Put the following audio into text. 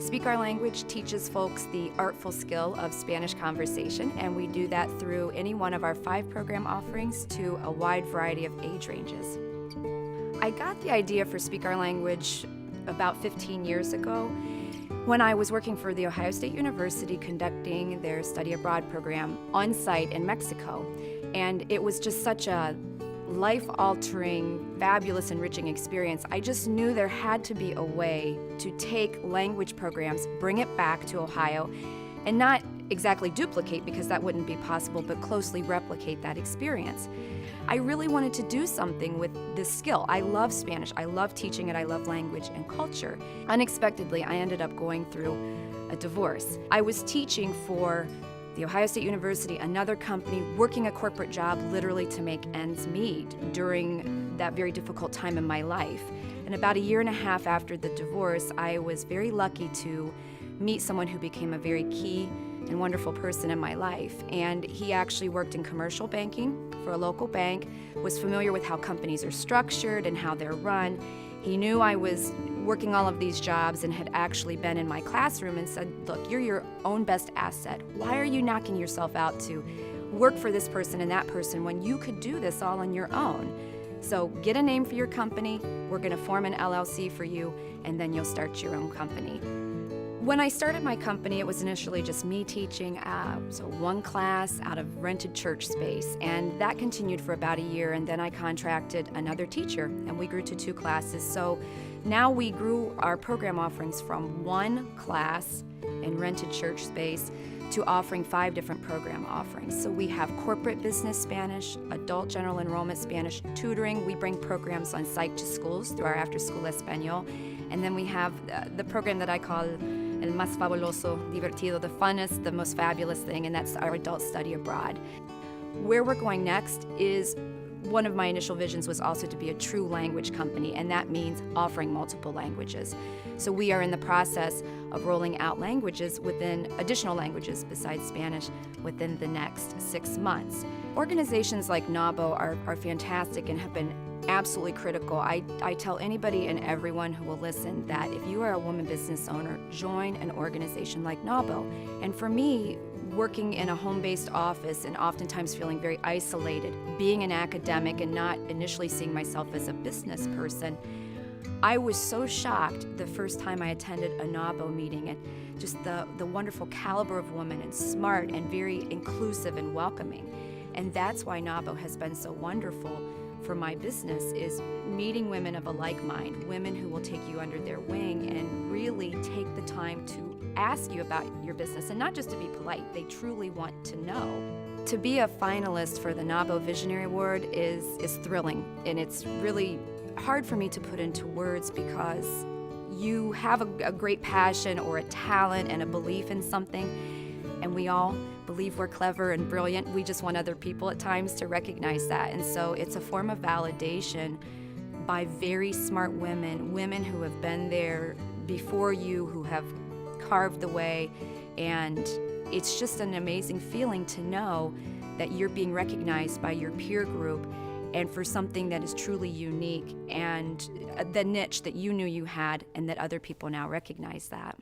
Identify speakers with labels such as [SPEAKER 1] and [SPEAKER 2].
[SPEAKER 1] Speak Our Language teaches folks the artful skill of Spanish conversation, and we do that through any one of our 5 program offerings to a wide variety of age ranges. I got the idea for Speak Our Language about 15 years ago when I was working for The Ohio State University conducting their study abroad program on site in Mexico. And it was just such a life-altering, fabulous, enriching experience. I just knew there had to be a way to take language programs, bring it back to Ohio, and not exactly duplicate, because that wouldn't be possible, but closely replicate that experience. I really wanted to do something with this skill. I love Spanish, I love teaching it, I love language and culture. Unexpectedly, I ended up going through a divorce. I was teaching for The Ohio State University, another company, working a corporate job literally to make ends meet during that very difficult time in my life. And about 1.5 years after the divorce, I was very lucky to meet someone who became a very key and wonderful person in my life. And he actually worked in commercial banking for a local bank, was familiar with how companies are structured and how they're run. He knew I was working all of these jobs and had actually been in my classroom and said, look, you're your own best asset. Why are you knocking yourself out to work for this person and that person when you could do this all on your own? So get a name for your company, we're gonna form an LLC for you, and then you'll start your own company. When I started my company, it was initially just me teaching, so 1 class out of rented church space, and that continued for about 1 year, and then I contracted another teacher, and we grew to 2 classes. So now we grew our program offerings from 1 class in rented church space to offering 5 different program offerings. So we have corporate business Spanish, adult general enrollment Spanish, tutoring. We bring programs on site to schools through our After School Español, and then we have the program that I call El más fabuloso, divertido, the funnest, the most fabulous thing, and that's our adult study abroad. Where we're going next is, one of my initial visions was also to be a true language company, and that means offering multiple languages. So we are in the process of rolling out additional languages besides Spanish within the next 6 months. Organizations like NAWBO are fantastic and have been absolutely critical. I tell anybody and everyone who will listen that if you are a woman business owner, join an organization like NAWBO. And for me, working in a home-based office and oftentimes feeling very isolated, being an academic and not initially seeing myself as a business person, I was so shocked the first time I attended a NAWBO meeting, and just the wonderful caliber of women, and smart and very inclusive and welcoming. And that's why NAWBO has been so wonderful for my business, is meeting women of a like mind, women who will take you under their wing and really take the time to ask you about your business, and not just to be polite, they truly want to know. To be a finalist for the NAWBO Visionary Award is thrilling, and it's really hard for me to put into words, because you have a great passion or a talent and a belief in something, and we all believe we're clever and brilliant. We just want other people at times to recognize that. And so it's a form of validation by very smart women who have been there before you, who have carved the way. And it's just an amazing feeling to know that you're being recognized by your peer group, and for something that is truly unique, and the niche that you knew you had, and that other people now recognize that.